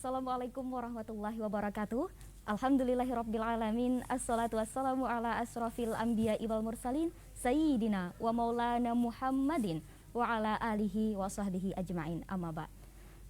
Assalamualaikum warahmatullahi wabarakatuh. Alhamdulillahirrabbilalamin. Assalatu wassalamu ala asrafil anbiya wal mursalin Sayyidina wa maulana Muhammadin wa ala alihi wa sahbihi ajma'in, amma ba'.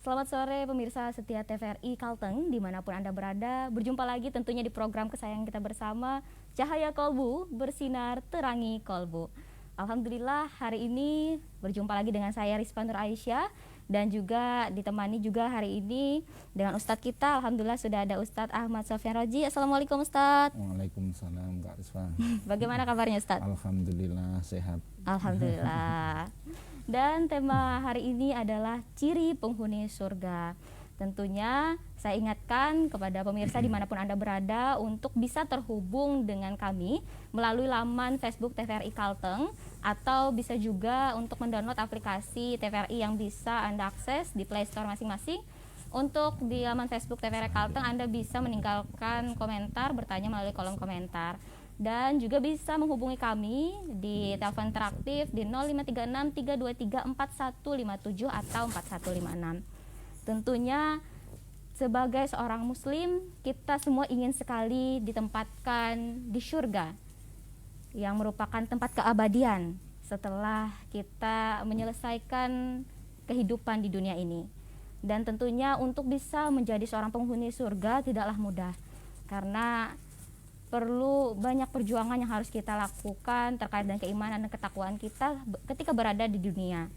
Selamat sore pemirsa setia TVRI Kalteng dimanapun Anda berada. Berjumpa lagi tentunya di program kesayangan kita bersama, Cahaya Kolbu, bersinar terangi kolbu. Alhamdulillah hari ini berjumpa lagi dengan saya Rizfa Nur Aisyah, dan juga ditemani juga hari ini dengan Ustadz kita. Alhamdulillah sudah ada Ustadz Ahmad Sofyan Roji. Assalamualaikum Ustadz. Waalaikumsalam Kak Rizfa. Bagaimana kabarnya Ustadz? Alhamdulillah sehat. Alhamdulillah. Dan tema hari ini adalah ciri penghuni surga. Tentunya saya ingatkan kepada pemirsa dimanapun Anda berada untuk bisa terhubung dengan kami melalui laman Facebook TVRI Kalteng, atau bisa juga untuk mendownload aplikasi TVRI yang bisa Anda akses di Play Store masing-masing. Untuk di laman Facebook TVRI Kalteng Anda bisa meninggalkan komentar, bertanya melalui kolom komentar. Dan juga bisa menghubungi kami di telepon interaktif di 0536 323 4157 atau 4156. Tentunya sebagai seorang muslim, kita semua ingin sekali ditempatkan di surga yang merupakan tempat keabadian setelah kita menyelesaikan kehidupan di dunia ini. Dan tentunya untuk bisa menjadi seorang penghuni surga tidaklah mudah, karena perlu banyak perjuangan yang harus kita lakukan terkait dengan keimanan dan ketakwaan kita ketika berada di dunia.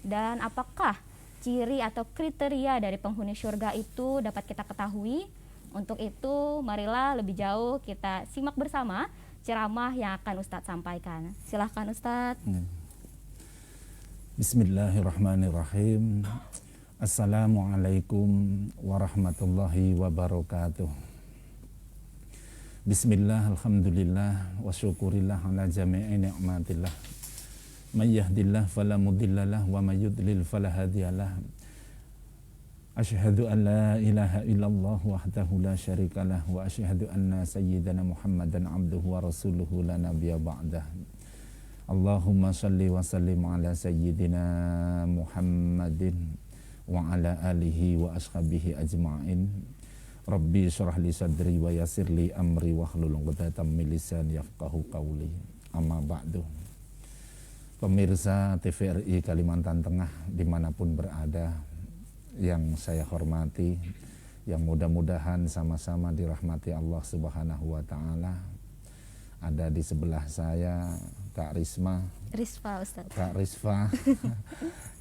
Dan apakah ciri atau kriteria dari penghuni surga itu dapat kita ketahui? Untuk itu marilah lebih jauh kita simak bersama ceramah yang akan Ustadz sampaikan. Silahkan Ustadz. Bismillahirrahmanirrahim. Assalamualaikum warahmatullahi wabarakatuh. Bismillah, alhamdulillah, wa syukurillah ala jami'i ni'matillah. Man yahdillah fala mudhillalah wa may yudlil fala hadiyalah. Asyhadu an la ilaha illallah wahdahu la syarikalah wa asyhadu anna sayyidana Muhammadan abduhu wa rasuluhu la nabiyya ba'dah. Allahumma shalli wa sallim ala sayyidina Muhammadin wa ala alihi wa ashabihi ajma'in. Rabbi syrah li sadri wa yassir li amri wahlul 'uqdatam min lisani yafqahu qawli. Amma ba'du. Pemirsa TVRI Kalimantan Tengah dimanapun berada, yang saya hormati, yang mudah-mudahan sama-sama dirahmati Allah Subhanahu wa Ta'ala. Ada di sebelah saya Kak Rizfa Ustaz. Kak Rizfa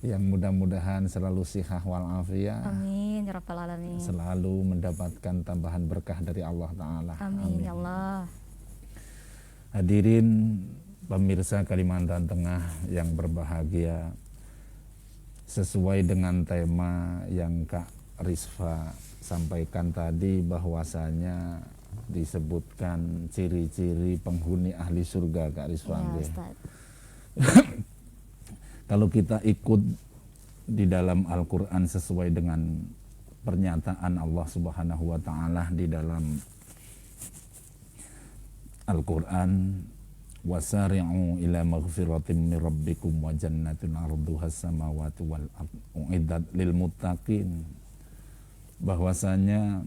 yang mudah-mudahan selalu sihah walafiat. Amin ya rabbal alamin. Selalu mendapatkan tambahan berkah dari Allah Ta'ala. Amin ya Allah. Hadirin pemirsa Kalimantan Tengah yang berbahagia, sesuai dengan tema yang Kak Rizfa sampaikan tadi, bahwasanya disebutkan ciri-ciri penghuni ahli surga, Kak Rizfa. Ya, kalau kita ikut di dalam Al-Quran sesuai dengan pernyataan Allah Subhanahu wa Ta'ala di dalam Al-Quran, wasari'u ila maghfiratin min rabbikum wa jannatin arduhas samawati wal ardh u'iddat lil muttaqin, bahwasanya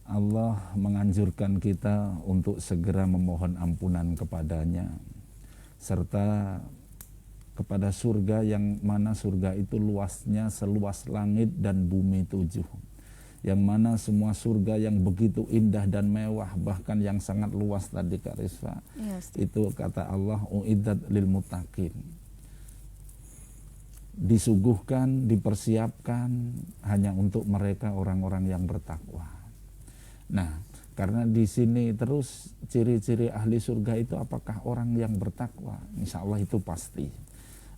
Allah menganjurkan kita untuk segera memohon ampunan kepadanya, serta kepada surga yang mana surga itu luasnya seluas langit dan bumi 7, yang mana semua surga yang begitu indah dan mewah, bahkan yang sangat luas tadi Kak Rizfa, yes, itu kata Allah u'iddat lil muttaqin, disuguhkan, dipersiapkan hanya untuk mereka orang-orang yang bertakwa. Nah, karena di sini terus ciri-ciri ahli surga itu apakah orang yang bertakwa? Insya Allah itu pasti.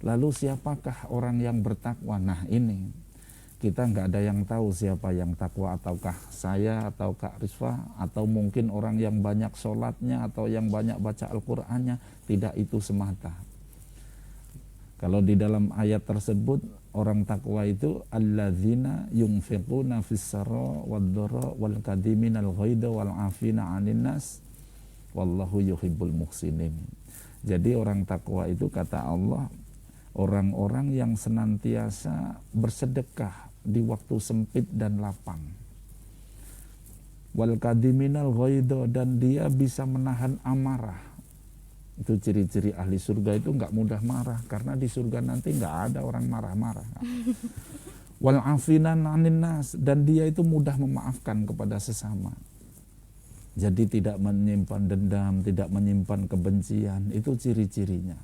Lalu siapakah orang yang bertakwa? Nah ini kita nggak ada yang tahu siapa yang takwa, ataukah saya atau Kak Rizfa, atau mungkin orang yang banyak sholatnya atau yang banyak baca Al-Qur'annya. Tidak itu semata. Kalau di dalam ayat tersebut, orang takwa itu alladzina yunfiquna fis-sarra wad-dharra wal kadhiminal ghaidha wal 'afina 'anil nas wallahu yuhibbul muhsinin. Jadi orang takwa itu kata Allah, orang-orang yang senantiasa bersedekah di waktu sempit dan lapang. Wal kadiminal ghaidha, dan dia bisa menahan amarah. Itu ciri-ciri ahli surga, itu nggak mudah marah, karena di surga nanti nggak ada orang marah-marah. Wal afinan 'anin nas, dan dia itu mudah memaafkan kepada sesama. Jadi tidak menyimpan dendam, tidak menyimpan kebencian, itu ciri-cirinya.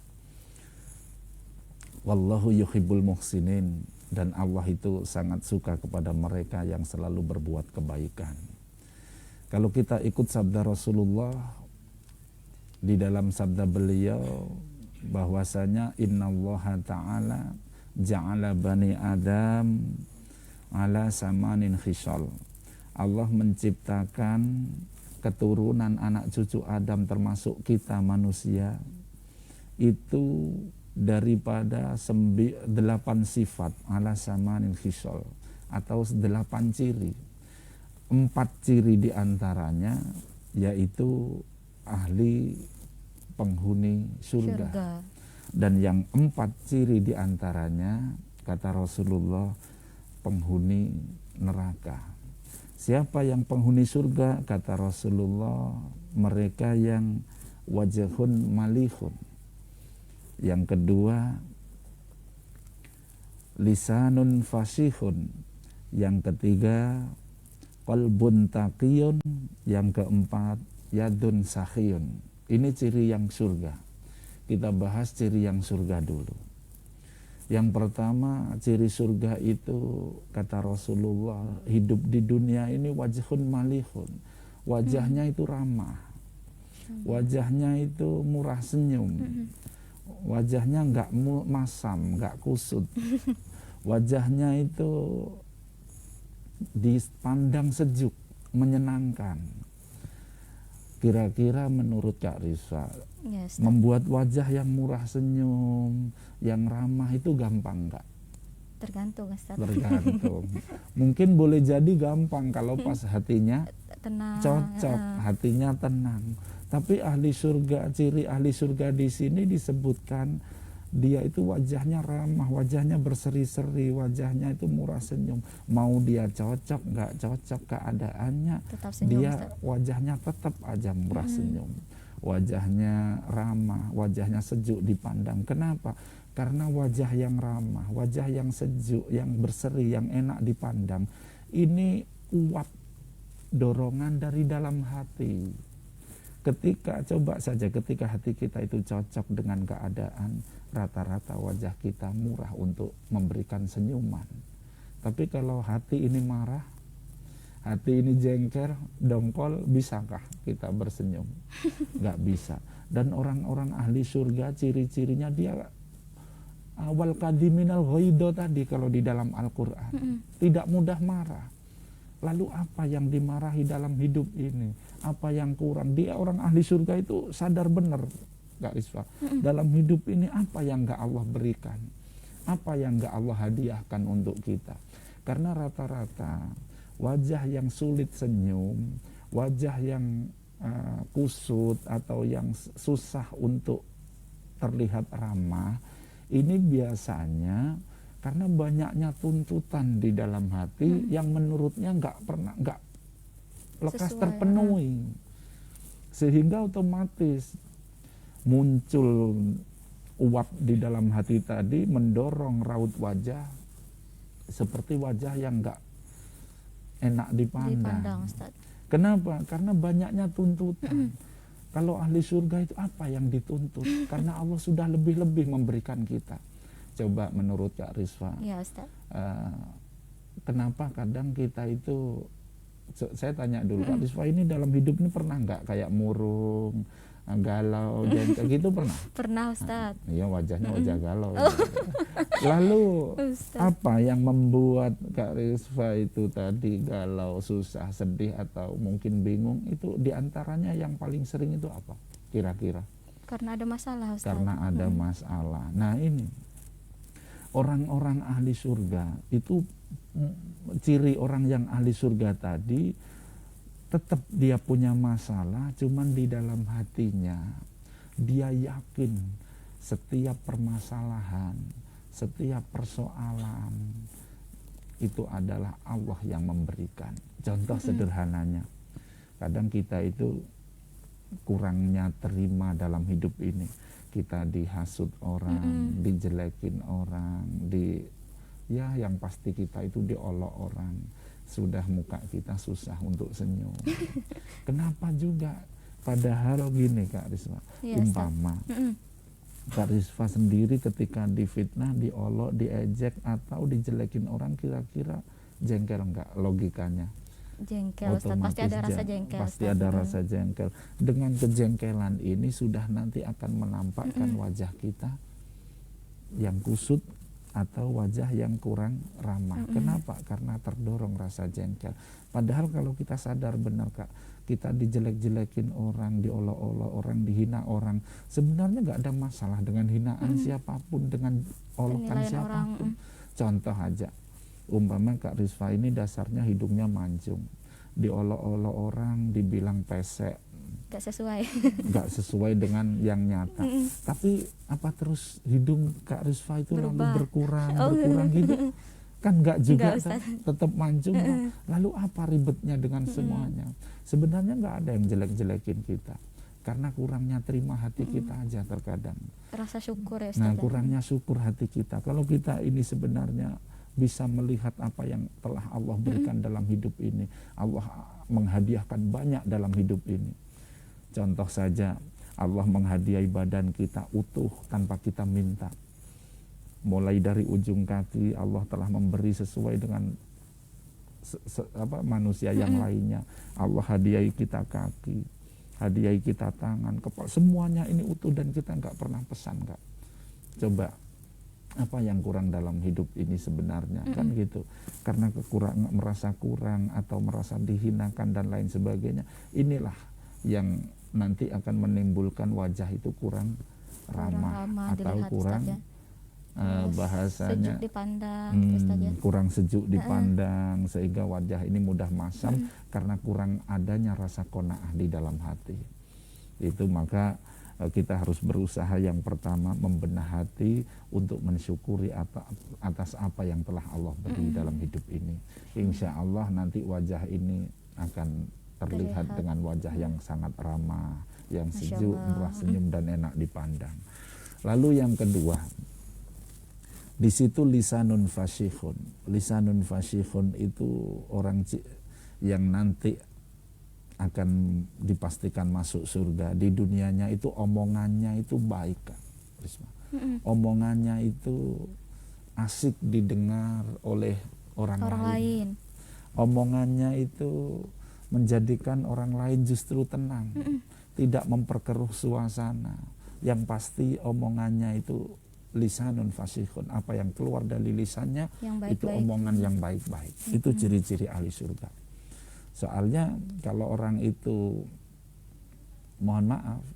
Wallahu yuhibbul muhsinin, dan Allah itu sangat suka kepada mereka yang selalu berbuat kebaikan. Kalau kita ikut sabda Rasulullah, di dalam sabda beliau bahwasanya innallaha ta'ala ja'ala bani Adam ala samanin khisal. Allah menciptakan keturunan anak cucu Adam termasuk kita manusia itu daripada 8 sifat, ala samanin khisal, atau 8 ciri. 4 ciri diantaranya yaitu ahli penghuni surga. Dan yang 4 ciri diantaranya kata Rasulullah penghuni neraka. Siapa yang penghuni surga? Kata Rasulullah, mereka yang wajahun malihun. Yang kedua, lisanun fasihun. Yang ketiga, qalbun taqiyun. Yang keempat, yadun sahiyun. Ini ciri yang surga. Kita bahas ciri yang surga dulu. Yang pertama, ciri surga itu kata Rasulullah, hidup di dunia ini wajhun malihun. Wajahnya itu ramah. Wajahnya itu murah senyum. Wajahnya enggak masam, enggak kusut. Wajahnya itu dipandang sejuk, menyenangkan. Kira-kira menurut Kak Rizwa, Yes, membuat wajah yang murah senyum, yang ramah itu gampang enggak? tergantung Ustaz. Tergantung. Mungkin boleh jadi gampang kalau pas hatinya Tenang. cocok, hatinya tenang. Tapi ahli surga, ciri ahli surga di sini disebutkan dia itu wajahnya ramah, wajahnya berseri-seri, wajahnya itu murah senyum. Mau dia cocok nggak cocok keadaannya, Tetap senyum, dia Ustaz. wajahnya tetap aja murah senyum. Wajahnya ramah, wajahnya sejuk dipandang. Kenapa? Karena wajah yang ramah, wajah yang sejuk, yang berseri, yang enak dipandang, ini kuat dorongan dari dalam hati. Coba saja ketika hati kita itu cocok dengan keadaan, rata-rata wajah kita murah untuk memberikan senyuman. Tapi kalau hati ini marah, hati ini jengker, dongkol, bisakah kita bersenyum? Nggak bisa. Dan orang-orang ahli surga ciri-cirinya dia awal kadiminal ghaidha tadi kalau di dalam Al-Quran. Tidak mudah marah. Lalu apa yang dimarahi dalam hidup ini? Apa yang kurang? Dia orang ahli surga itu sadar benar, Kak Rizwa. Dalam hidup ini apa yang gak Allah berikan? Apa yang gak Allah hadiahkan untuk kita? Karena rata-rata wajah yang sulit senyum, wajah yang kusut atau yang susah untuk terlihat ramah, ini biasanya karena banyaknya tuntutan di dalam hati yang menurutnya nggak lekas Sesuai, terpenuhi, sehingga otomatis muncul uap di dalam hati tadi mendorong raut wajah seperti wajah yang nggak enak dipandang. Ustaz. Kenapa? Karena banyaknya tuntutan. Kalau ahli surga itu apa yang dituntut? Karena Allah sudah lebih-lebih memberikan kita. Coba menurut Kak Rizwa, Ya Ustaz. Kenapa kadang kita itu, saya tanya dulu Kak Rizwa, ini dalam hidup ini pernah nggak kayak murung, galau, jengkel gitu pernah? Pernah Ustaz. Iya, wajahnya wajah galau. Lalu Ustaz. apa yang membuat Kak Rizwa itu tadi galau, susah, sedih atau mungkin bingung? Itu diantaranya yang paling sering itu apa kira-kira? Karena ada masalah Ustaz. Karena ada masalah. Nah ini orang-orang ahli surga itu, ciri orang yang ahli surga tadi tetap dia punya masalah, cuman di dalam hatinya dia yakin setiap permasalahan, setiap persoalan itu adalah Allah yang memberikan. Contoh sederhananya, Kadang kita itu kurangnya terima dalam hidup ini. Kita dihasut orang, dijelekin orang, ya yang pasti kita itu diolok orang. Sudah muka kita susah untuk senyum. Kenapa juga? Padahal gini Kak Risma, umpama Kak Risma sendiri ketika difitnah, diolok, diejek atau dijelekin orang, kira-kira jengkel enggak logikanya? Jengkel, Ustaz. Pasti ada rasa jengkel. Pasti ada rasa jengkel. Dengan kejengkelan ini sudah nanti akan menampakkan wajah kita yang kusut atau wajah yang kurang ramah. Kenapa? Karena terdorong rasa jengkel. Padahal kalau kita sadar benar Kak, kita dijelek-jelekin orang, diolok-olok orang, dihina orang, sebenarnya nggak ada masalah dengan hinaan siapapun, dengan olokan siapapun. Contoh aja, umpama Kak Risma ini dasarnya hidungnya mancung, diolok-olok orang, dibilang pesek, nggak sesuai dengan yang nyata. Tapi apa terus hidung Kak Risma itu lalu berkurang gitu? Kan nggak juga, tetap mancung. Lalu apa ribetnya dengan semuanya? Sebenarnya nggak ada yang jelek-jelekin kita, karena kurangnya terima hati kita aja terkadang. Rasa syukur ya Ustaz. Nah, kurangnya syukur hati kita. Kalau kita ini sebenarnya bisa melihat apa yang telah Allah berikan dalam hidup ini, Allah menghadiahkan banyak dalam hidup ini. Contoh saja, Allah menghadiahi badan kita utuh tanpa kita minta. Mulai dari ujung kaki Allah telah memberi sesuai dengan manusia yang lainnya. Allah hadiahi kita kaki, hadiahi kita tangan, kepala, semuanya ini utuh dan kita nggak pernah pesan Kak. Coba apa yang kurang dalam hidup ini sebenarnya, kan gitu. Karena merasa kurang atau merasa dihinakan dan lain sebagainya, inilah yang nanti akan menimbulkan wajah itu kurang ramah atau kurang bahasanya sejuk dipandang, kurang sejuk dipandang, sehingga wajah ini mudah masam karena kurang adanya rasa qanaah di dalam hati. Itu maka kita harus berusaha yang pertama membenah hati untuk mensyukuri atas apa yang telah Allah beri dalam hidup ini. Insya Allah nanti wajah ini akan terlihat dengan wajah yang sangat ramah, yang sejuk, murah senyum dan enak dipandang. Lalu yang kedua, di situ lisanun fasihun. Lisanun fasihun itu orang yang nanti akan dipastikan masuk surga. Di dunianya itu omongannya itu baik Kak Risma. Omongannya itu asik didengar oleh orang lain. Omongannya itu menjadikan orang lain justru tenang, tidak memperkeruh suasana. Yang pasti omongannya itu lisanun fasihun, apa yang keluar dari lisannya itu omongan yang baik-baik. Itu ciri-ciri ahli surga. Soalnya kalau orang itu mohon maaf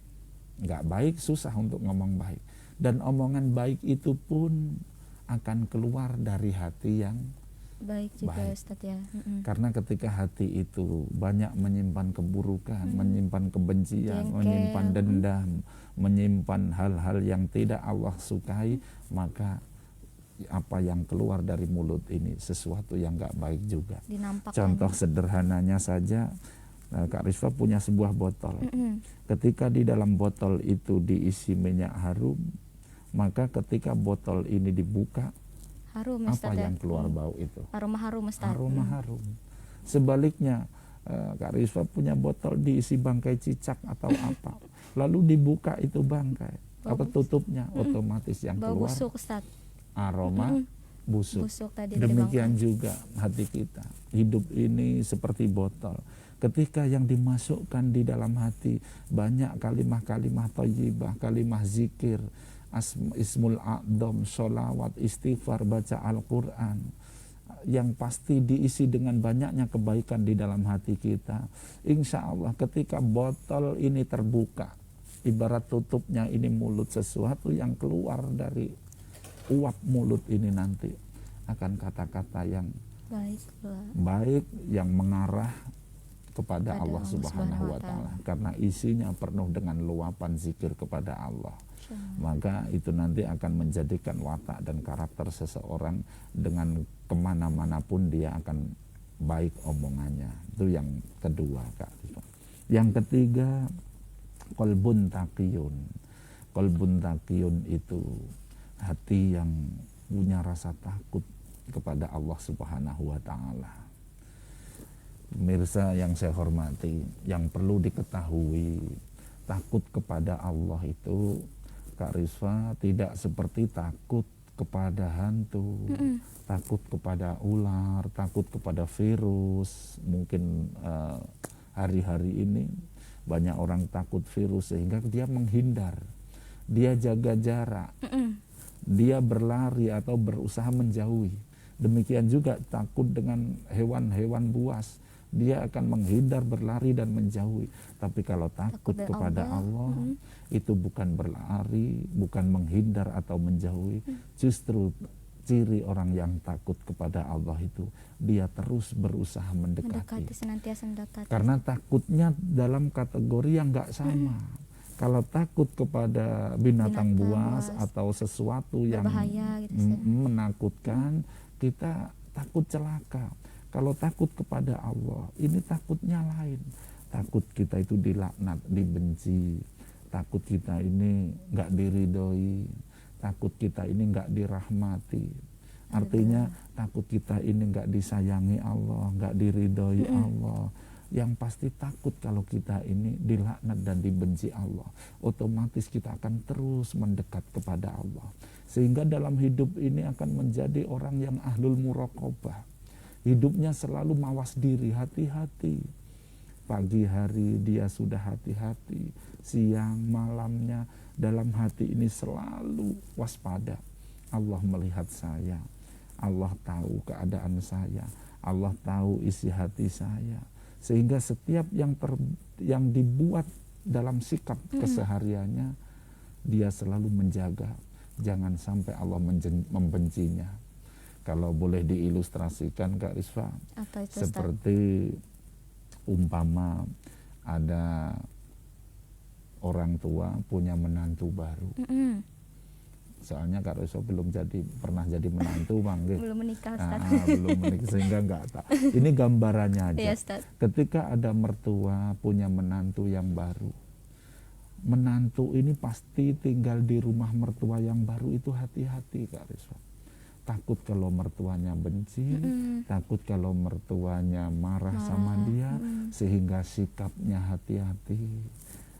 nggak baik, susah untuk ngomong baik, dan omongan baik itu pun akan keluar dari hati yang baik juga Ustaz ya. Karena ketika hati itu banyak menyimpan keburukan, menyimpan kebencian, menyimpan dendam, menyimpan hal-hal yang tidak Allah sukai, maka apa yang keluar dari mulut ini sesuatu yang gak baik juga. Contoh sederhananya saja, Kak Risma punya sebuah botol. Ketika di dalam botol itu diisi minyak harum, maka ketika botol ini dibuka, harum, apa yang keluar bau itu? Aroma harum Ustaz. Aroma harum. Sebaliknya, Kak Risma punya botol diisi bangkai cicak atau apa, lalu dibuka itu bangkai, apa tutupnya, otomatis yang bau keluar busuk Ustaz. Aroma busuk. Tadi demikian juga hati kita. Hidup ini seperti botol. Ketika yang dimasukkan di dalam hati banyak kalimah-kalimah thayyibah, kalimah zikir, ismul a'dham, sholawat, istighfar, baca Al-Quran, yang pasti diisi dengan banyaknya kebaikan di dalam hati kita. Insya Allah ketika botol ini terbuka, ibarat tutupnya ini mulut, sesuatu yang keluar dari uap mulut ini nanti akan kata-kata yang baik yang mengarah kepada Allah Subhanahu wa Ta'ala, karena isinya penuh dengan luapan zikir kepada Allah. Maka itu nanti akan menjadikan watak dan karakter seseorang, dengan kemana-mana pun dia akan baik omongannya. Itu yang kedua Kak. Yang ketiga, qalbun taqiyun. Qalbun taqiyun itu hati yang punya rasa takut kepada Allah Subhanahu wa taala. Pemirsa yang saya hormati, yang perlu diketahui, takut kepada Allah itu, Kak Rizva, tidak seperti takut kepada hantu, takut kepada ular, takut kepada virus. Mungkin hari-hari ini banyak orang takut virus sehingga dia menghindar, dia jaga jarak, dia berlari atau berusaha menjauhi. Demikian juga takut dengan hewan-hewan buas, dia akan menghindar, berlari dan menjauhi. Tapi kalau takut kepada Allah, itu bukan berlari, bukan menghindar atau menjauhi. Justru ciri orang yang takut kepada Allah itu dia terus berusaha mendekati. Senantiasa mendekati. Karena takutnya dalam kategori yang nggak sama. Kalau takut kepada binatang buas atau sesuatu yang berbahaya, gitu, menakutkan, kita takut celaka. Kalau takut kepada Allah, ini takutnya lain. Takut kita itu dilaknat, dibenci. Takut kita ini nggak diridhoi. Takut kita ini nggak dirahmati. Artinya takut kita ini nggak disayangi Allah, nggak diridhoi Allah. Yang pasti takut kalau kita ini dilaknat dan dibenci Allah. Otomatis kita akan terus mendekat kepada Allah. Sehingga dalam hidup ini akan menjadi orang yang ahlul muraqabah. Hidupnya selalu mawas diri, hati-hati. Pagi hari dia sudah hati-hati, siang malamnya dalam hati ini selalu waspada. Allah melihat saya, Allah tahu keadaan saya, Allah tahu isi hati saya. Sehingga setiap yang dibuat dalam sikap kesehariannya, dia selalu menjaga jangan sampai Allah membencinya. Kalau boleh diilustrasikan Kak Rizva, seperti umpama ada orang tua punya menantu baru. Soalnya Kak Rizva belum pernah jadi menantu, Bang. Belum menikah, Ustaz. Belum menikah sehingga nggak tahu. Ini gambarannya aja. Iya, ketika ada mertua punya menantu yang baru, menantu ini pasti tinggal di rumah mertua yang baru itu hati-hati Kak Rizva. Takut kalau mertuanya benci, takut kalau mertuanya marah sama dia, sehingga sikapnya hati-hati.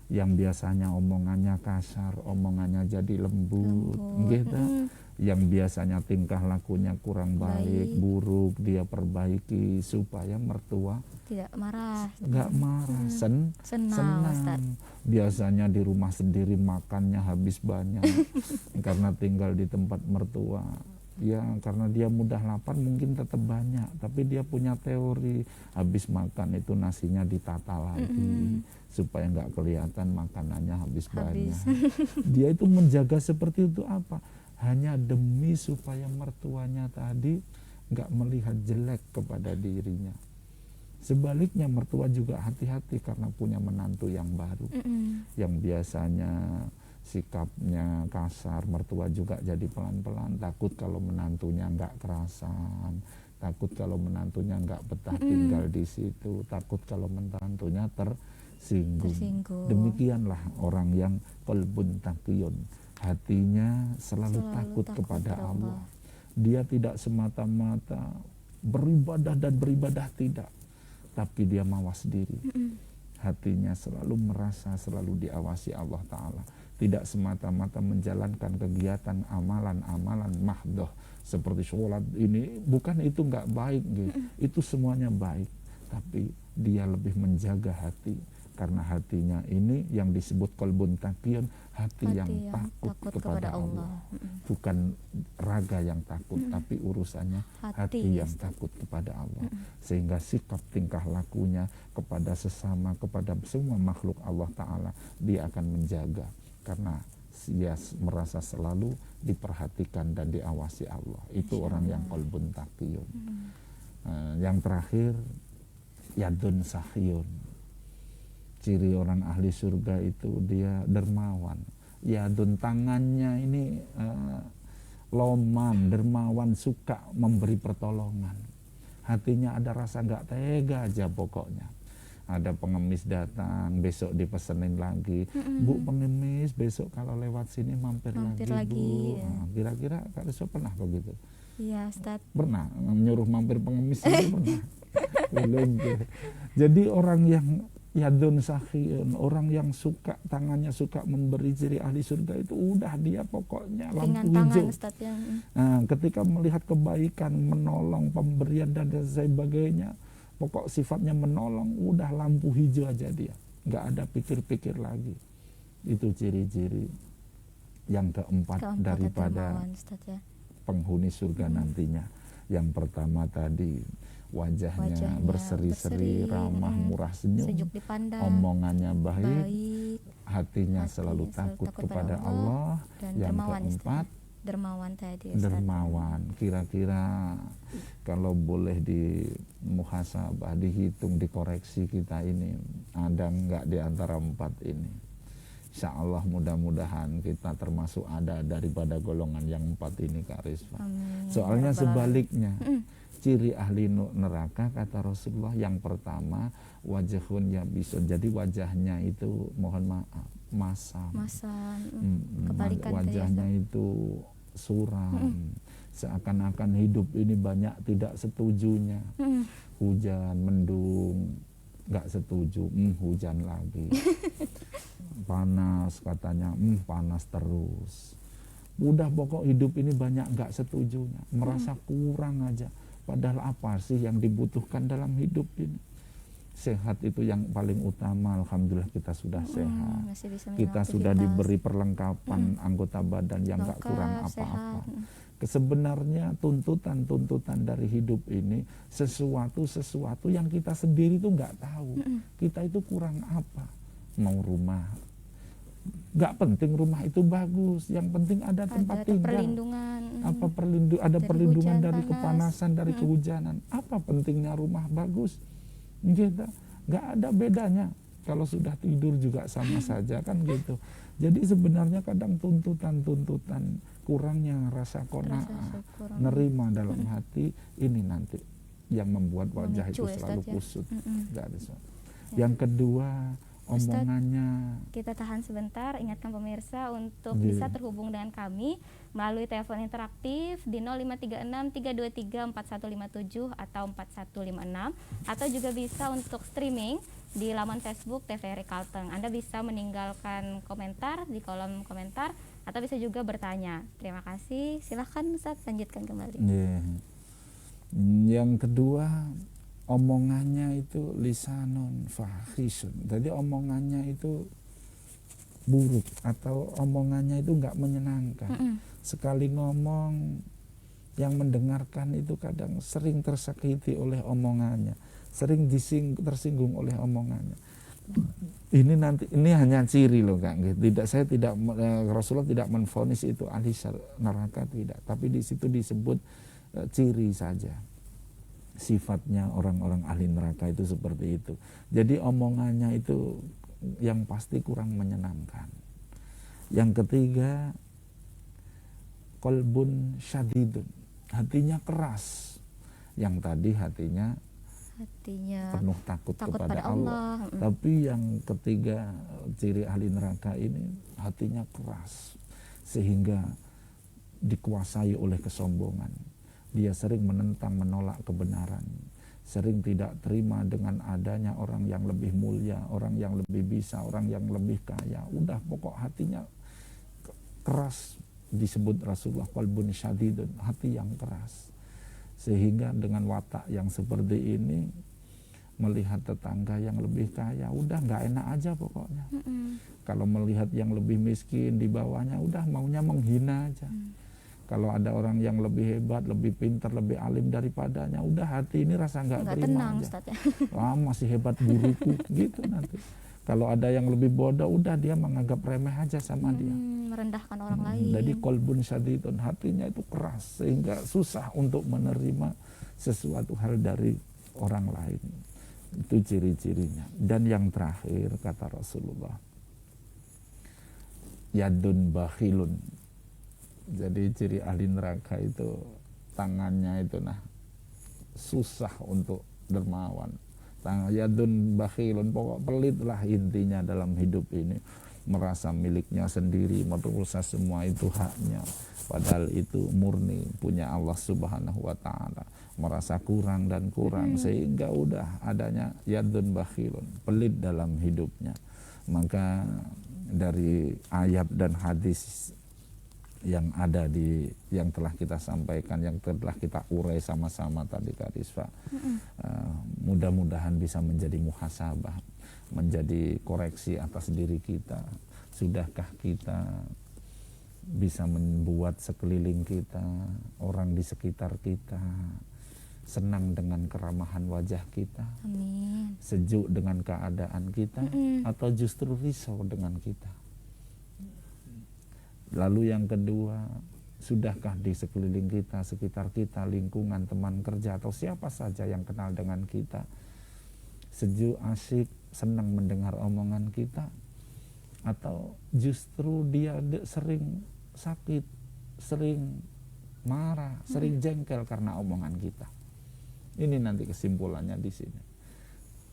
Yang biasanya omongannya kasar, omongannya jadi lembut. Gitu. Yang biasanya tingkah lakunya kurang baik, buruk, dia perbaiki supaya mertua tidak marah. Nggak marah, senang. Biasanya di rumah sendiri makannya habis banyak karena tinggal di tempat mertua. Ya karena dia mudah lapar mungkin tetap banyak, tapi dia punya teori habis makan itu nasinya ditata lagi supaya nggak kelihatan makanannya habis banyak. Dia itu menjaga seperti itu apa? Hanya demi supaya mertuanya tadi nggak melihat jelek kepada dirinya. Sebaliknya mertua juga hati-hati karena punya menantu yang baru, yang biasanya sikapnya kasar, mertua juga jadi pelan-pelan. Takut kalau menantunya nggak kerasan, takut kalau menantunya nggak betah tinggal di situ, takut kalau menantunya tersinggung. Demikianlah orang yang qalbun taqiyun, hatinya selalu takut kepada Allah. Dia tidak semata-mata beribadah dan beribadah, tidak, tapi dia mawas diri. Hatinya selalu merasa selalu diawasi Allah Ta'ala. Tidak semata-mata menjalankan kegiatan amalan-amalan mahdoh seperti sholat ini, bukan itu nggak baik gitu. Itu semuanya baik, tapi dia lebih menjaga hati, karena hatinya ini yang disebut qalbun taqiyun, hati yang takut kepada Allah. Bukan raga yang takut, tapi urusannya hati yang takut kepada Allah. Sehingga sikap tingkah lakunya kepada sesama, kepada semua makhluk Allah Ta'ala, dia akan menjaga, karena dia merasa selalu diperhatikan dan diawasi Allah. Itu orang yang qalbun taqiyun. Yang terakhir, yadun sahyun. Ciri orang ahli surga itu dia dermawan. Yadun, tangannya ini loman, dermawan, suka memberi pertolongan. Hatinya ada rasa nggak tega aja pokoknya. ada pengemis datang, besok dipesenin lagi, Bu pengemis besok kalau lewat sini mampir lagi Bu. ya. Nah, kira-kira Kak Risma pernah begitu? Iya Ustadz. Pernah nyuruh mampir pengemis itu pernah? Belum. Jadi orang yang yadun sakhiyun, orang yang suka tangannya suka memberi, ciri ahli surga itu udah dia pokoknya lampu hijau. Ustadz, ya. Nah, ketika melihat kebaikan, menolong, pemberian dan sebagainya, pokok sifatnya menolong, udah lampu hijau aja dia, nggak ada pikir-pikir lagi. Itu ciri-ciri yang keempat daripada Ustadz, ya. penghuni surga nantinya. Yang pertama tadi wajahnya berseri-seri, ramah, murah senyum, sejuk dipandang, omongannya baik, hatinya selalu takut kepada Allah. Dan yang dermawan, keempat dermawan tadi, dermawan. Kira-kira kalau boleh di muhasabah, dihitung, dikoreksi kita ini ada nggak di antara empat ini? Insya Allah mudah-mudahan kita termasuk ada daripada golongan yang empat ini Kak Risma. Soalnya sebaliknya, ciri ahli neraka kata Rasulullah yang pertama wajahun ya bisa, jadi wajahnya itu mohon maaf masam, wajahnya itu suram, seakan-akan hidup ini banyak tidak setujunya. Hujan, mendung, nggak setuju, hujan lagi. Panas katanya, panas terus. Udah pokok hidup ini banyak nggak setujunya, merasa kurang aja. Padahal apa sih yang dibutuhkan dalam hidup ini? Sehat itu yang paling utama. Alhamdulillah kita sudah sehat. Kita sudah diberi perlengkapan anggota badan yang nggak kurang apa-apa. Sebenarnya tuntutan dari hidup ini sesuatu yang kita sendiri tuh nggak tahu. Kita itu kurang apa? Mau rumah, nggak penting rumah itu bagus, yang penting ada tempat tinggal. Perlindungan. Ada perlindungan dari kepanasan, dari kehujanan. Apa pentingnya rumah bagus? Gitu. Nggak ada bedanya. Kalau sudah tidur juga sama saja kan gitu. Jadi sebenarnya kadang tuntutan kurangnya rasa qanaah, nerima dalam hati ini nanti yang membuat wajah itu selalu kusut. Yang kedua, omongannya. Ustadz, kita tahan sebentar, ingatkan pemirsa untuk bisa terhubung dengan kami melalui telepon interaktif di 0536 323 4157 atau 4156, atau juga bisa untuk streaming di laman Facebook TVRI Kalteng. Anda bisa meninggalkan komentar di kolom komentar atau bisa juga bertanya. Terima kasih. Silahkan Ustadz, lanjutkan kembali. Yang kedua, omongannya itu lisanun fahisun. Jadi omongannya itu buruk atau omongannya itu nggak menyenangkan. Sekali ngomong yang mendengarkan itu kadang sering tersakiti oleh omongannya, sering tersinggung oleh omongannya. Ini hanya ciri loh Kak. Rasulullah tidak menvonis itu ahli neraka, tidak. Tapi di situ disebut ciri saja. Sifatnya orang-orang ahli neraka itu seperti itu. Jadi omongannya itu yang pasti kurang menyenangkan. Yang ketiga, qalbun syadidun, hatinya keras. Yang tadi hatinya penuh takut kepada Allah. Tapi yang ketiga, ciri ahli neraka ini hatinya keras sehingga dikuasai oleh kesombongan. Dia sering menentang, menolak kebenaran, sering tidak terima dengan adanya orang yang lebih mulia, orang yang lebih bisa, orang yang lebih kaya. Udah pokok hatinya keras, disebut Rasulullah qalbun syadidun, hati yang keras. Sehingga dengan watak yang seperti ini, melihat tetangga yang lebih kaya, udah nggak enak aja pokoknya. Kalau melihat yang lebih miskin di bawahnya, udah maunya menghina aja. Kalau ada orang yang lebih hebat, lebih pintar, lebih alim daripadanya, udah hati ini rasa nggak terima tenang, aja. Masih hebat guruku, gitu nanti. Kalau ada yang lebih bodoh, udah dia menganggap remeh aja sama dia. Merendahkan orang lain. Jadi qalbun syadidun, hatinya itu keras sehingga susah untuk menerima sesuatu hal dari orang lain. Itu ciri-cirinya. Dan yang terakhir kata Rasulullah, yadun bakhilun. Jadi ciri ahli neraka itu tangannya itu susah untuk dermawan, yadun bakhilun, pokok pelit lah intinya dalam hidup ini, merasa miliknya sendiri, merasa semua itu haknya, padahal itu murni punya Allah Subhanahu wa taala, merasa kurang dan kurang sehingga udah adanya yadun bakhilun, pelit dalam hidupnya. Maka dari ayat dan hadis yang ada yang telah kita sampaikan, yang telah kita urai sama-sama tadi Kak Rizfa, mudah-mudahan bisa menjadi muhasabah, menjadi koreksi atas diri kita. Sudahkah kita bisa membuat sekeliling kita, orang di sekitar kita senang dengan keramahan wajah kita, Amin. sejuk dengan keadaan kita, atau justru risau dengan kita? Lalu yang kedua, sudahkah di sekeliling kita, sekitar kita, lingkungan, teman kerja, atau siapa saja yang kenal dengan kita, sejuk, asyik, senang mendengar omongan kita, atau justru dia sering sakit, sering marah, sering jengkel karena omongan kita? Ini nanti kesimpulannya di sini.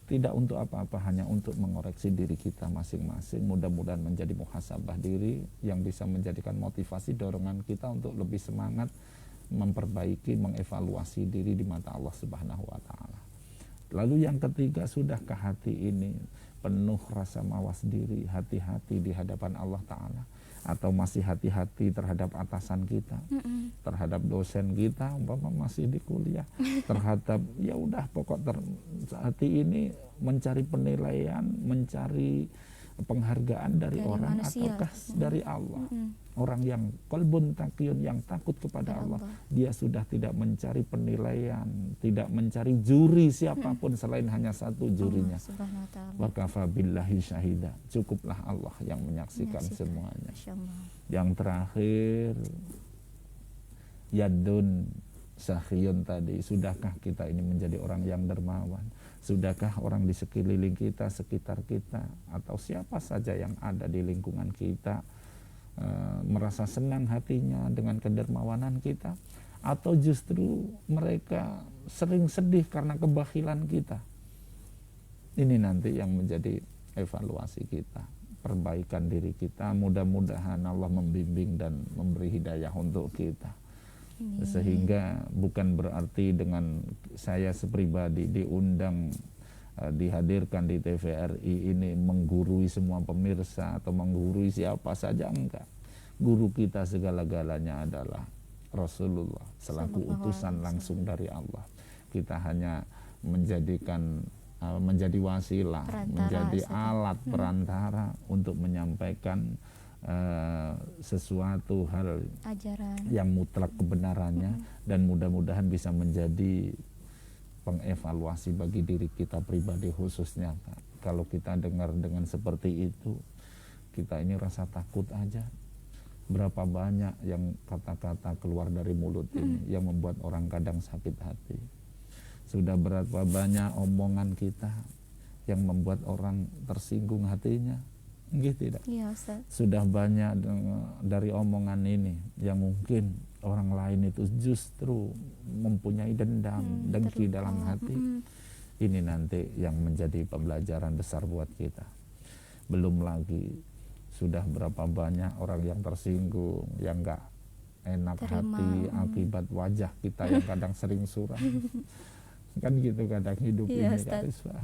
Tidak untuk apa-apa, hanya untuk mengoreksi diri kita masing-masing. Mudah-mudahan menjadi muhasabah diri yang bisa menjadikan motivasi, dorongan kita untuk lebih semangat memperbaiki, mengevaluasi diri di mata Allah Subhanahu wa taala. Lalu yang ketiga, sudahkah hati ini penuh rasa mawas diri, hati-hati di hadapan Allah taala, atau masih hati-hati terhadap atasan kita, terhadap dosen kita, umpama masih di kuliah, terhadap ya udah pokok hati ini mencari penilaian, mencari penghargaan dari orang manusia, ataukah dari Allah? Orang yang qalbun taqiyun, yang takut kepada Allah, dia sudah tidak mencari penilaian, tidak mencari juri siapapun selain hanya satu jurinya. Wa kafa billahi syahida, cukuplah Allah yang menyaksikan semuanya. Yang terakhir, yadun sakhiyun tadi, sudahkah kita ini menjadi orang yang dermawan? Sudahkah orang di sekeliling kita, sekitar kita, atau siapa saja yang ada di lingkungan kita merasa senang hatinya dengan kedermawanan kita, atau justru mereka sering sedih karena kebakhilan kita? Ini nanti yang menjadi evaluasi kita, perbaikan diri kita. Mudah-mudahan Allah membimbing dan memberi hidayah untuk kita. Sehingga bukan berarti dengan saya sepribadi diundang, dihadirkan di TVRI ini menggurui semua pemirsa atau menggurui siapa saja, enggak. Guru kita segala-galanya adalah Rasulullah selaku utusan langsung dari Allah. Kita hanya menjadi wasilah, menjadi alat perantara untuk menyampaikan sesuatu hal ajaran yang mutlak kebenarannya, dan mudah-mudahan bisa menjadi pengevaluasi bagi diri kita pribadi khususnya. Kalau kita dengar dengan seperti itu, kita ini rasa takut aja. Berapa banyak yang kata-kata keluar dari mulut ini yang membuat orang kadang sakit hati. Sudah berapa banyak omongan kita yang membuat orang tersinggung hatinya, gitu tidak? Ya, Ustaz. Sudah banyak dari omongan ini yang mungkin orang lain itu justru mempunyai dendam, dengki dalam hati. Ini nanti yang menjadi pembelajaran besar buat kita. Belum lagi sudah berapa banyak orang yang tersinggung, yang gak enak hati akibat wajah kita yang kadang sering suram. Kan gitu kadang hidup ini, Kak Rizfa.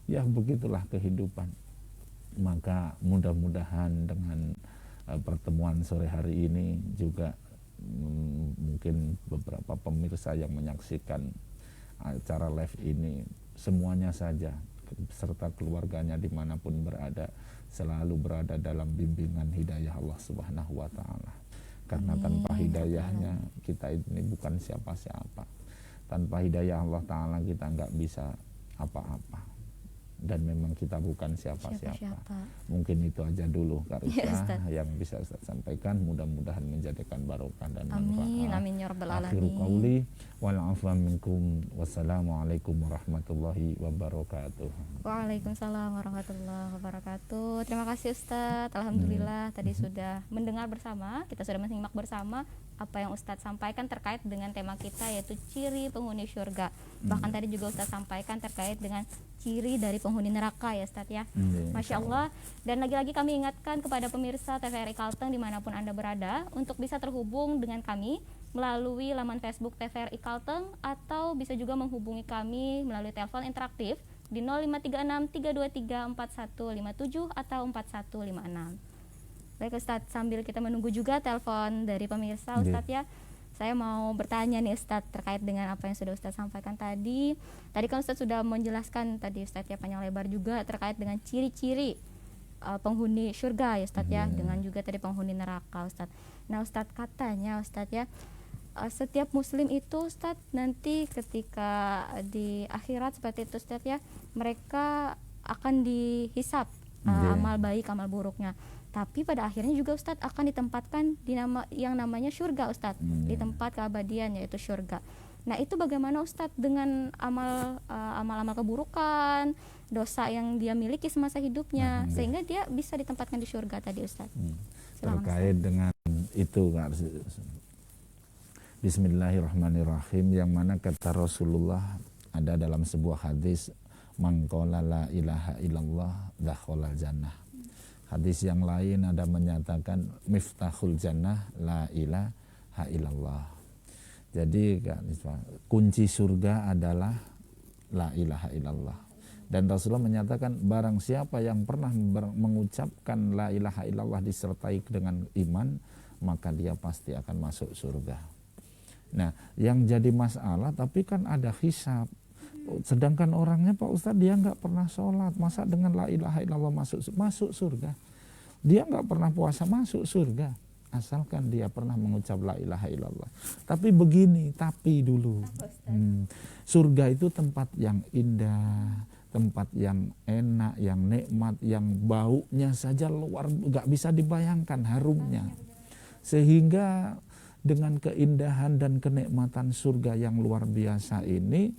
Ya begitulah kehidupan. Maka mudah-mudahan dengan pertemuan sore hari ini juga mungkin beberapa pemirsa yang menyaksikan acara live ini, semuanya saja serta keluarganya dimanapun berada, selalu berada dalam bimbingan hidayah Allah Subhanahu wa ta'ala. Karena tanpa hidayahnya kita ini bukan siapa-siapa. Tanpa hidayah Allah ta'ala kita nggak bisa apa-apa. Dan memang kita bukan siapa-siapa. Mungkin itu aja dulu Kak Rizka yang bisa Ustaz sampaikan. Mudah-mudahan menjadikan barokah dan manfaat. Amin ya rabbal alamin. Akhiru qauli wal afwa minkum. Wassalamualaikum warahmatullahi wabarakatuh. Waalaikumsalam warahmatullahi wabarakatuh. Terima kasih Ustaz. Alhamdulillah tadi sudah mendengar bersama, kita sudah menyimak bersama apa yang Ustadz sampaikan terkait dengan tema kita, yaitu ciri penghuni surga. Bahkan tadi juga Ustadz sampaikan terkait dengan ciri dari penghuni neraka ya Ustadz ya. Masya Allah. Dan lagi-lagi kami ingatkan kepada pemirsa TVRI Kalteng dimanapun Anda berada, untuk bisa terhubung dengan kami melalui laman Facebook TVRI Kalteng, atau bisa juga menghubungi kami melalui telepon interaktif di 0536 323 4157 atau 4156. Baik Ustadz, sambil kita menunggu juga telepon dari pemirsa Ustadz ya, saya mau bertanya nih Ustadz terkait dengan apa yang sudah Ustadz sampaikan tadi. Tadi kan Ustadz sudah menjelaskan tadi Ustadz ya, panjang lebar juga terkait dengan ciri-ciri penghuni surga ya Ustadz ya, dengan juga tadi penghuni neraka Ustadz. Nah Ustadz, katanya Ustadz ya, setiap muslim itu Ustadz nanti ketika di akhirat seperti itu Ustadz ya, mereka akan dihisap amal baik amal buruknya. Tapi pada akhirnya juga Ustadz akan ditempatkan di yang namanya surga Ustadz, di tempat keabadian yaitu surga. Nah itu bagaimana Ustadz dengan amal-amal keburukan, dosa yang dia miliki semasa hidupnya, sehingga dia bisa ditempatkan di surga tadi Ustadz. Terkait dengan itu, Bismillahirrahmanirrahim, yang mana kata Rasulullah ada dalam sebuah hadis, man qala la ilaha illallah dakhala jannah. Hadis yang lain ada menyatakan miftahul jannah la ilaha illallah. Jadi kunci surga adalah la ilaha illallah. Dan Rasulullah menyatakan barang siapa yang pernah mengucapkan la ilaha illallah disertai dengan iman, maka dia pasti akan masuk surga. Nah, yang jadi masalah tapi kan ada hisab. Sedangkan orangnya Pak Ustadz dia nggak pernah sholat, masa dengan la ilaha illallah masuk surga? Dia nggak pernah puasa masuk surga, asalkan dia pernah mengucap la ilaha illallah. Tapi begini, tapi dulu, surga itu tempat yang indah, tempat yang enak, yang nikmat, yang baunya saja luar nggak bisa dibayangkan harumnya. Sehingga dengan keindahan dan kenikmatan surga yang luar biasa ini,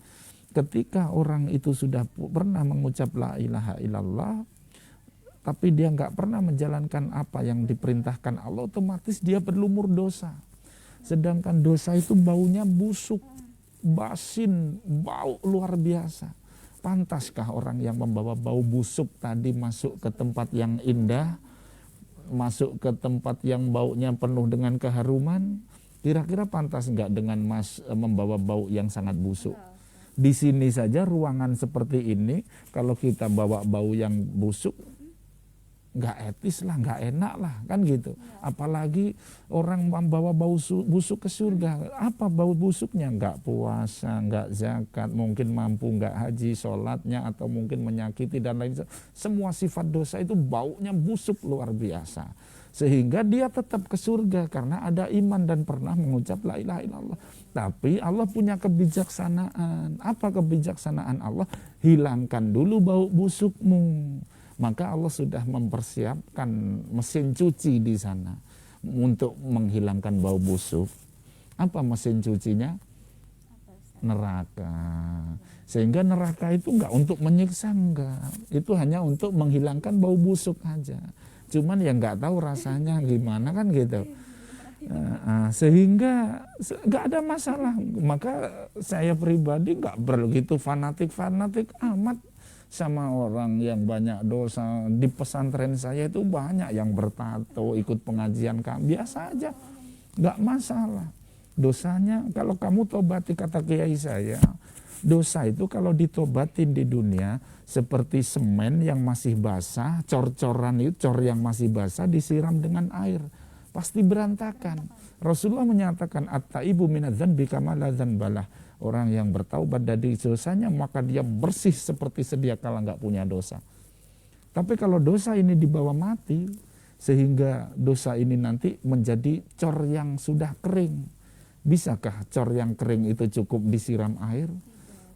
ketika orang itu sudah pernah mengucap la ilaha illallah, tapi dia nggak pernah menjalankan apa yang diperintahkan Allah, otomatis dia berlumur dosa. Sedangkan dosa itu baunya busuk, basin, bau luar biasa. Pantaskah orang yang membawa bau busuk tadi masuk ke tempat yang indah, masuk ke tempat yang baunya penuh dengan keharuman? Kira-kira pantas nggak dengan membawa bau yang sangat busuk? Di sini saja ruangan seperti ini, kalau kita bawa bau yang busuk, nggak etis lah, nggak enak lah, kan gitu. Apalagi orang membawa bau busuk ke surga. Apa bau busuknya? Nggak puasa, nggak zakat, mungkin mampu nggak haji, sholatnya, atau mungkin menyakiti dan lain. Semua sifat dosa itu baunya busuk luar biasa. Sehingga dia tetap ke surga karena ada iman dan pernah mengucap la ilaha illallah. Tapi Allah punya kebijaksanaan. Apa kebijaksanaan Allah? Hilangkan dulu bau busukmu. Maka Allah sudah mempersiapkan mesin cuci di sana untuk menghilangkan bau busuk. Apa mesin cucinya? Neraka. Sehingga neraka itu enggak untuk menyiksa, enggak. Itu hanya untuk menghilangkan bau busuk aja. Cuman ya enggak tahu rasanya gimana, kan gitu. Sehingga enggak ada masalah. Maka saya pribadi enggak begitu fanatik amat sama orang yang banyak dosa. Di pesantren saya itu banyak yang bertato, ikut pengajian, biasa aja, nggak masalah. Dosanya kalau kamu tobati, kata kiai saya, dosa itu kalau ditobatin di dunia seperti semen yang masih basah, cor-coran itu, cor yang masih basah disiram dengan air, pasti berantakan. Rasulullah menyatakan at-taibu minadz-dzanbi kama la dzanbalah. Orang yang bertaubat dari dosanya maka dia bersih seperti sedia kala nggak punya dosa. Tapi kalau dosa ini dibawa mati, sehingga dosa ini nanti menjadi cor yang sudah kering. Bisakah cor yang kering itu cukup disiram air?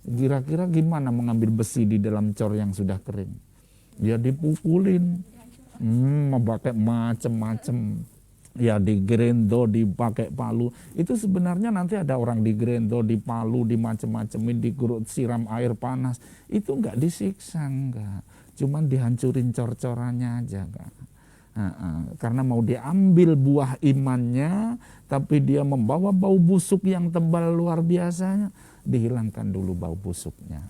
Kira-kira gimana mengambil besi di dalam cor yang sudah kering? Dia dipukulin, memakai macem-macem. Ya digerendo, dipakai palu. Itu sebenarnya nanti ada orang digerendo, dipalu, dimacem-macemin, digurut, siram air panas. Itu enggak disiksa, enggak. Cuman dihancurin cor-corannya aja, Kak. Karena mau diambil buah imannya, tapi dia membawa bau busuk yang tebal luar biasanya, dihilangkan dulu bau busuknya.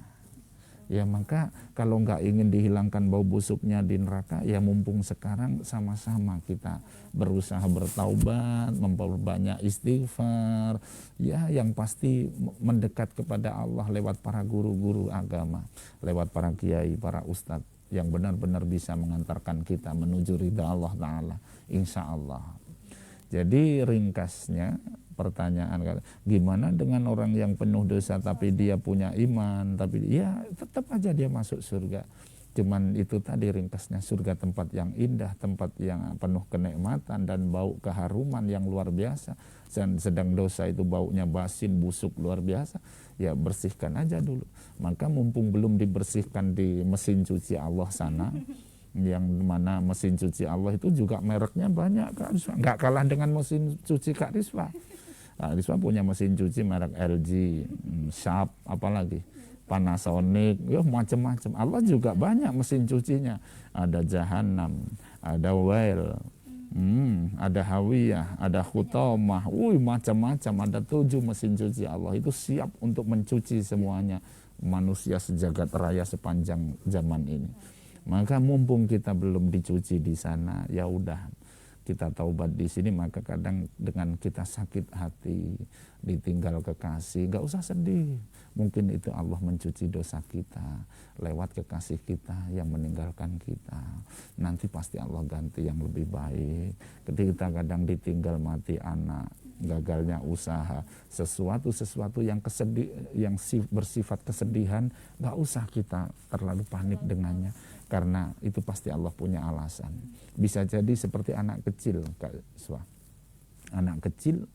Ya maka kalau nggak ingin dihilangkan bau busuknya di neraka, ya mumpung sekarang sama-sama kita berusaha bertaubat, memperbanyak istighfar, ya yang pasti mendekat kepada Allah lewat para guru-guru agama, lewat para kiai, para ustadz yang benar-benar bisa mengantarkan kita menuju ridha Allah Ta'ala, insya Allah. Jadi ringkasnya pertanyaan, gimana dengan orang yang penuh dosa tapi dia punya iman, tapi ya tetap aja dia masuk surga. Cuman itu tadi ringkasnya, surga tempat yang indah, tempat yang penuh kenikmatan dan bau keharuman yang luar biasa. Dan sedang dosa itu baunya basin, busuk luar biasa, ya bersihkan aja dulu. Maka mumpung belum dibersihkan di mesin cuci Allah sana, yang mana mesin cuci Allah itu juga mereknya banyak, Kak Riswa. Nggak kalah dengan mesin cuci Kak Riswa. Kak Riswa punya mesin cuci merek LG, Sharp, apalagi Panasonic, ya macam-macam. Allah juga banyak mesin cucinya. Ada Jahannam, ada Well, ada Hawiyah, ada Khutamah, macam-macam. Ada 7 mesin cuci Allah. Itu siap untuk mencuci semuanya manusia sejagat raya sepanjang zaman ini. Maka mumpung kita belum dicuci di sana, ya udah kita taubat di sini. Maka kadang dengan kita sakit hati, ditinggal kekasih, gak usah sedih. Mungkin itu Allah mencuci dosa kita lewat kekasih kita yang meninggalkan kita. Nanti pasti Allah ganti yang lebih baik. Ketika kita kadang ditinggal mati anak, gagalnya usaha, sesuatu yang bersifat kesedihan, gak usah kita terlalu panik dengannya. Karena itu pasti Allah punya alasan. Bisa jadi seperti anak kecil, Kak Swa. Anak kecil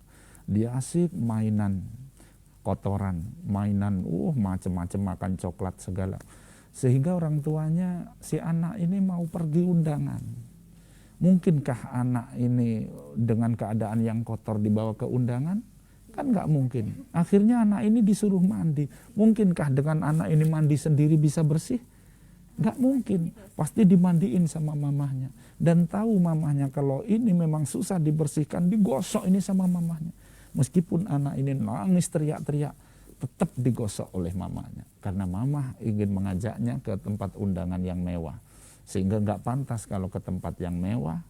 dia asik mainan kotoran, mainan macam-macam, makan coklat segala. Sehingga orang tuanya si anak ini mau pergi undangan. Mungkinkah anak ini dengan keadaan yang kotor dibawa ke undangan? Kan nggak mungkin. Akhirnya anak ini disuruh mandi. Mungkinkah dengan anak ini mandi sendiri bisa bersih? Nggak mungkin. Pasti dimandiin sama mamahnya. Dan tahu mamahnya kalau ini memang susah dibersihkan, digosok ini sama mamahnya. Meskipun anak ini nangis teriak-teriak, tetap digosok oleh mamanya. Karena mamah ingin mengajaknya ke tempat undangan yang mewah. Sehingga nggak pantas kalau ke tempat yang mewah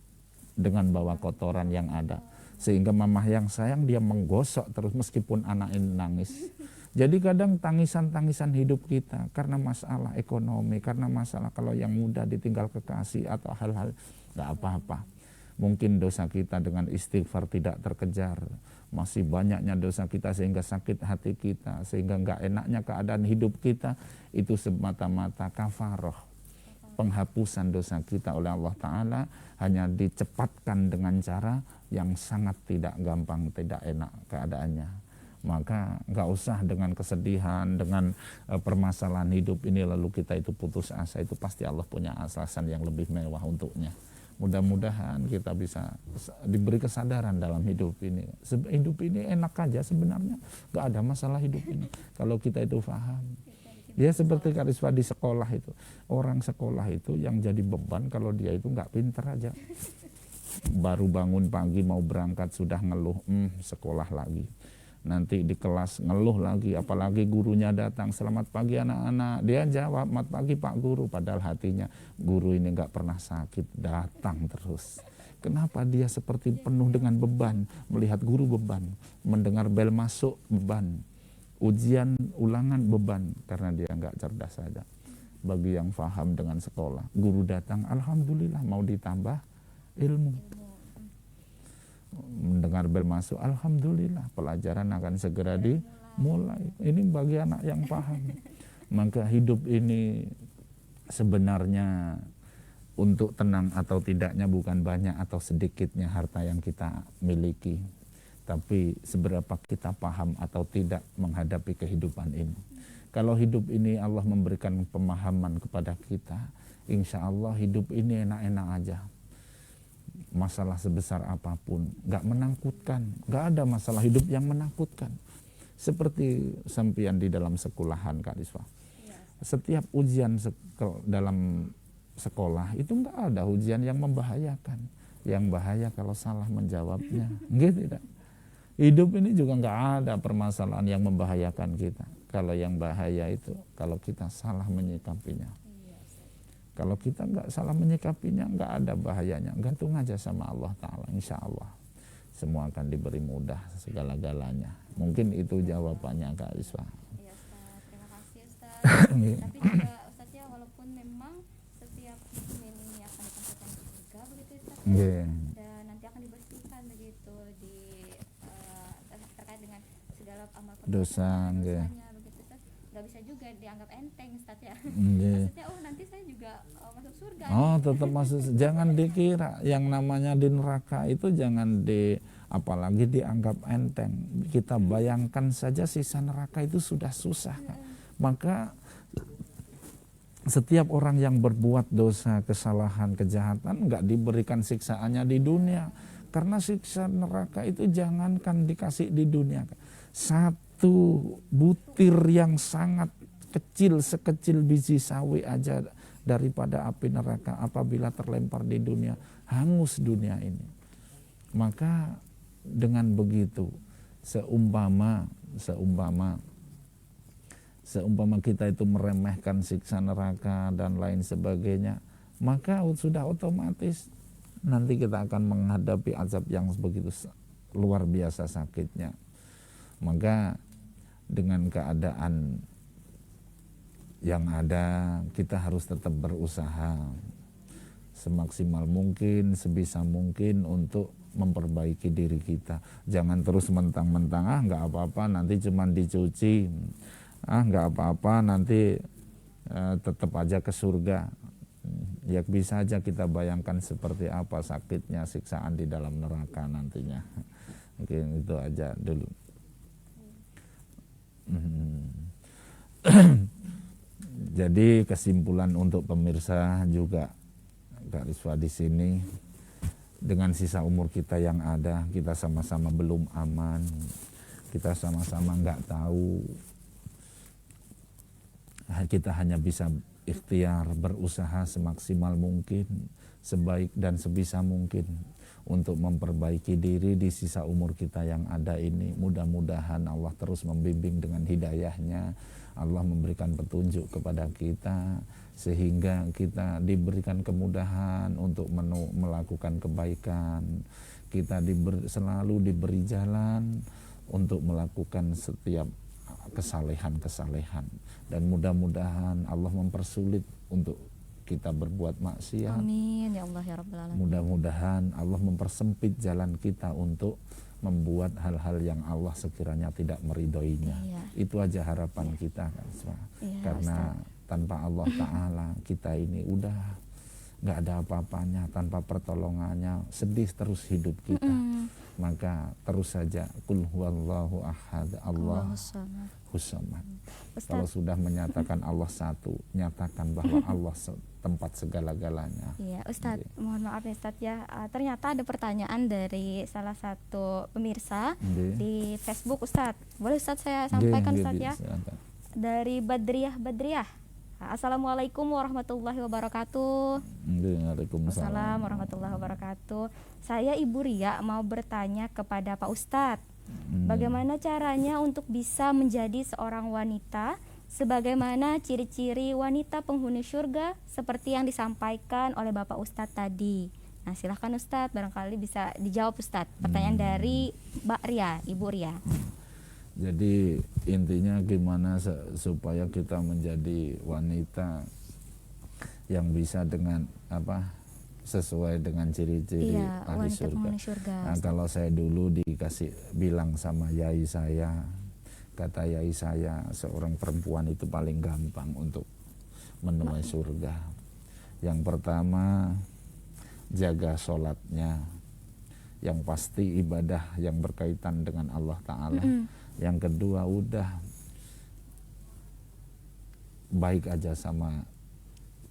dengan bawa kotoran yang ada. Sehingga mamah yang sayang dia menggosok terus meskipun anak ini nangis. Jadi kadang tangisan-tangisan hidup kita karena masalah ekonomi, karena masalah kalau yang muda ditinggal kekasih atau hal-hal, nggak apa-apa. Mungkin dosa kita dengan istighfar tidak terkejar. Masih banyaknya dosa kita sehingga sakit hati kita, sehingga nggak enaknya keadaan hidup kita, itu semata-mata kafaroh, penghapusan dosa kita oleh Allah Ta'ala, hanya dicepatkan dengan cara yang sangat tidak gampang, tidak enak keadaannya. Maka nggak usah dengan kesedihan, dengan permasalahan hidup ini lalu kita itu putus asa. Itu pasti Allah punya alasan yang lebih mewah untuknya. Mudah-mudahan kita bisa diberi kesadaran dalam hidup ini. Hidup ini enak aja sebenarnya, nggak ada masalah hidup ini kalau kita itu paham. Ya seperti Kak Riswa di sekolah itu, orang sekolah itu yang jadi beban kalau dia itu nggak pinter aja. Baru bangun pagi mau berangkat sudah ngeluh, sekolah lagi. Nanti di kelas ngeluh lagi, apalagi gurunya datang, selamat pagi anak-anak. Dia jawab, selamat pagi Pak Guru, padahal hatinya guru ini nggak pernah sakit, datang terus. Kenapa dia seperti penuh dengan beban, melihat guru beban, mendengar bel masuk beban, ujian ulangan beban, karena dia nggak cerdas saja. Bagi yang paham dengan sekolah, guru datang, alhamdulillah mau ditambah ilmu. Mendengar bel masuk, alhamdulillah pelajaran akan segera dimulai. Ini bagi anak yang paham. Maka hidup ini sebenarnya untuk tenang atau tidaknya bukan banyak atau sedikitnya harta yang kita miliki, tapi seberapa kita paham atau tidak menghadapi kehidupan ini. Kalau hidup ini Allah memberikan pemahaman kepada kita, insya Allah hidup ini enak-enak aja. Masalah sebesar apapun gak menakutkan, gak ada masalah hidup yang menakutkan. Seperti sampian di dalam sekolahan Kak Riswa, setiap ujian dalam sekolah itu nggak ada ujian yang membahayakan. Yang bahaya kalau salah menjawabnya, gitu tidak. Hidup ini juga nggak ada permasalahan yang membahayakan kita. Kalau yang bahaya itu kalau kita salah menyikapinya. Kalau kita nggak salah menyikapinya, nggak ada bahayanya. Gantung aja sama Allah Ta'ala, insya Allah semua akan diberi mudah segala-galanya. Mungkin itu jawabannya Kak Iswa. Iya Ustaz, terima kasih Ustaz. Tapi juga Ustaz ya, walaupun memang setiap mukmin ini akan ditempatkan di surga begitu Ustaz ya, Yeah. dan nanti akan dibersihkan begitu di terkait dengan segala amal Dosa, yeah. dosanya begitu Ustaz. Nggak bisa juga dianggap enteng Ustaz ya. Yeah. Maksudnya nanti saya juga masuk surga. Oh, tetap masuk. Jangan dikira yang namanya di neraka itu jangan apalagi dianggap enteng. Kita bayangkan saja siksa neraka itu sudah susah, Kak. Maka setiap orang yang berbuat dosa, kesalahan, kejahatan nggak diberikan siksaannya di dunia. Karena siksa neraka itu jangankan dikasih di dunia, Kak. Satu butir yang sangat kecil, sekecil biji sawi aja daripada api neraka apabila terlempar di dunia, hangus dunia ini. Maka dengan begitu seumpama kita itu meremehkan siksa neraka dan lain sebagainya, maka sudah otomatis nanti kita akan menghadapi azab yang begitu luar biasa sakitnya. Maka dengan keadaan yang ada, kita harus tetap berusaha semaksimal mungkin, sebisa mungkin untuk memperbaiki diri kita. Jangan terus mentang-mentang nggak apa-apa nanti cuman dicuci, nggak apa-apa nanti tetap aja ke surga. Ya bisa aja kita bayangkan seperti apa sakitnya siksaan di dalam neraka nantinya. Mungkin itu aja dulu. Jadi kesimpulan untuk pemirsa juga Kak Rizwa di sini, dengan sisa umur kita yang ada, kita sama-sama belum aman, kita sama-sama nggak tahu, kita hanya bisa ikhtiar berusaha semaksimal mungkin, sebaik dan sebisa mungkin untuk memperbaiki diri di sisa umur kita yang ada ini. Mudah-mudahan Allah terus membimbing dengan hidayahnya, Allah memberikan petunjuk kepada kita sehingga kita diberikan kemudahan untuk melakukan kebaikan. Kita selalu diberi jalan untuk melakukan setiap kesalehan-kesalehan, dan mudah-mudahan Allah mempersulit untuk kita berbuat maksiat. Amin ya Allah ya Rabbal Alamin. Mudah-mudahan Allah mempersempit jalan kita untuk membuat hal-hal yang Allah sekiranya tidak meridhoinya. Iya. Itu aja harapan kita kan, Iya, karena tanpa Allah Ta'ala kita ini udah nggak ada apa-apanya, tanpa pertolongannya sedih terus hidup kita. Maka terus saja qul huwallahu ahad, Allahus samad. Kalau sudah menyatakan Allah satu, nyatakan bahwa Allah tempat segala-galanya. Iya, Ustadz, mohon maaf ya Ustadz ya, ternyata ada pertanyaan dari salah satu pemirsa di Facebook Ustadz. Boleh Ustadz saya sampaikan Ustadz ya? Dari Badriah. Assalamualaikum warahmatullahi wabarakatuh. Waalaikumsalam warahmatullahi wabarakatuh. Saya Ibu Ria mau bertanya kepada Pak Ustadz, bagaimana caranya untuk bisa menjadi seorang wanita sebagaimana ciri-ciri wanita penghuni surga seperti yang disampaikan oleh Bapak Ustadz tadi. Nah, silahkan Ustadz, barangkali bisa dijawab Ustadz. Pertanyaan dari Mbak Ria, Ibu Ria. Jadi intinya gimana supaya kita menjadi wanita yang bisa dengan sesuai dengan ciri-ciri ahli surga. Nah, kalau saya dulu dikasih bilang sama yai saya, kata yai saya, seorang perempuan itu paling gampang untuk menuai surga. Yang pertama, jaga sholatnya, yang pasti ibadah yang berkaitan dengan Allah Ta'ala. Yang kedua, udah baik aja sama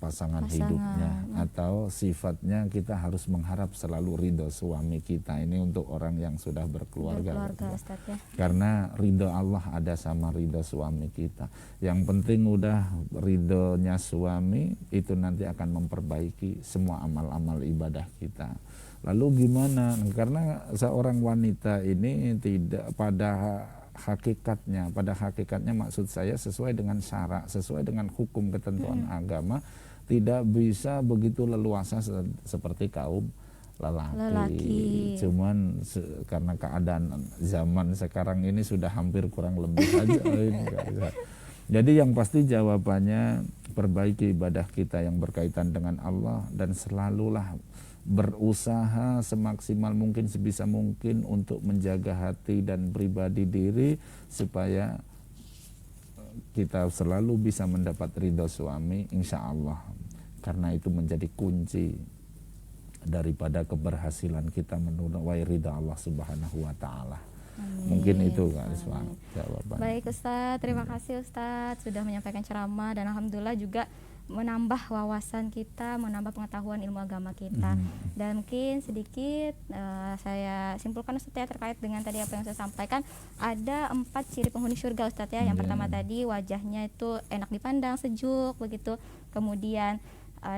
pasangan hidupnya, atau sifatnya kita harus mengharap selalu ridho suami kita. Ini untuk orang yang sudah berkeluarga, Ustaz, ya. karena ridho Allah ada sama ridho suami kita. Yang penting udah ridhonya suami itu nanti akan memperbaiki semua amal-amal ibadah kita. Lalu gimana? Karena seorang wanita ini tidak pada hakikatnya maksud saya sesuai dengan syarak, sesuai dengan hukum ketentuan agama, tidak bisa begitu leluasa seperti kaum lelaki. Cuman karena keadaan zaman sekarang ini sudah hampir kurang lebih aja ini. Jadi yang pasti jawabannya perbaiki ibadah kita yang berkaitan dengan Allah, dan selalulah berusaha semaksimal mungkin, sebisa mungkin untuk menjaga hati dan pribadi diri supaya kita selalu bisa mendapat ridho suami, insya Allah. Karena itu menjadi kunci daripada keberhasilan kita menuai ridha Allah Subhanahu wa Ta'ala. Mungkin itu Kak Risma jawaban. Baik Ustadz, terima kasih Ustadz sudah menyampaikan ceramah, dan alhamdulillah juga menambah wawasan kita, menambah pengetahuan ilmu agama kita. Dan mungkin sedikit saya simpulkan Ustadz ya, terkait dengan tadi apa yang saya sampaikan. Ada 4 ciri penghuni surga Ustadz ya. Yang pertama tadi wajahnya itu enak dipandang, sejuk begitu. Kemudian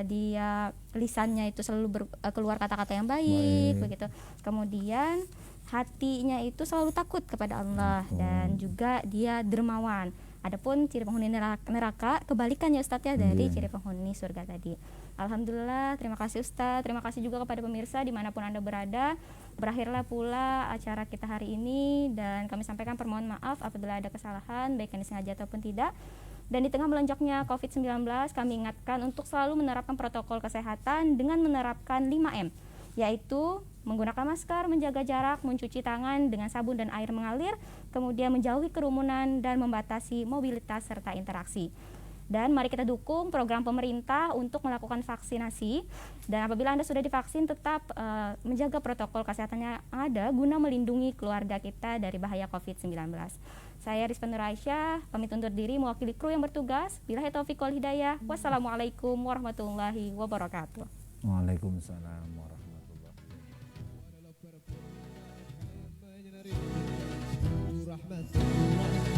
dia lisannya itu selalu keluar kata-kata yang baik begitu. Kemudian hatinya itu selalu takut kepada Allah, dan juga dia dermawan. Adapun ciri penghuni neraka kebalikannya Ustadz ya dari ciri penghuni surga tadi. Alhamdulillah, terima kasih Ustadz, terima kasih juga kepada pemirsa dimanapun Anda berada. Berakhirlah pula acara kita hari ini, dan kami sampaikan permohonan maaf apabila ada kesalahan baik yang disengaja ataupun tidak. Dan di tengah melonjaknya COVID-19, kami ingatkan untuk selalu menerapkan protokol kesehatan dengan menerapkan 5M, yaitu menggunakan masker, menjaga jarak, mencuci tangan dengan sabun dan air mengalir, kemudian menjauhi kerumunan dan membatasi mobilitas serta interaksi. Dan mari kita dukung program pemerintah untuk melakukan vaksinasi, dan apabila Anda sudah divaksin tetap menjaga protokol kesehatannya ada guna melindungi keluarga kita dari bahaya COVID-19. Saya Rizka Nuraisyah, pamit undur diri mewakili kru yang bertugas. Billahi taufiq wal hidayah. Wassalamualaikum warahmatullahi wabarakatuh. Waalaikumsalam warahmatullahi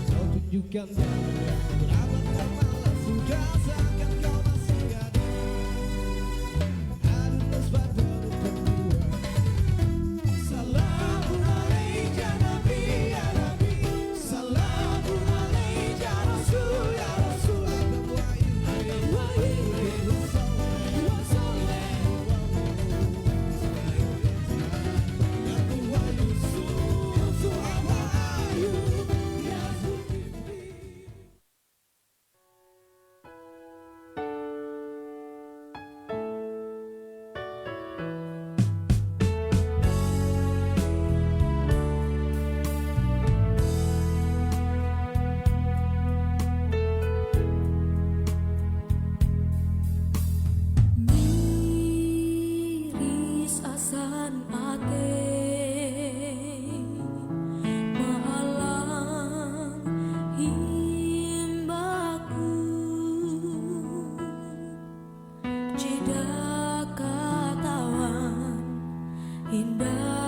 kau tunjukkan berapa malam sudah seakan kau masih ada. Ada tasbih berdua. Salamun alaika Nabi ya Nabi, salamun alaika Rasul ya Rasul. Ada wahyu wa sallallahu indah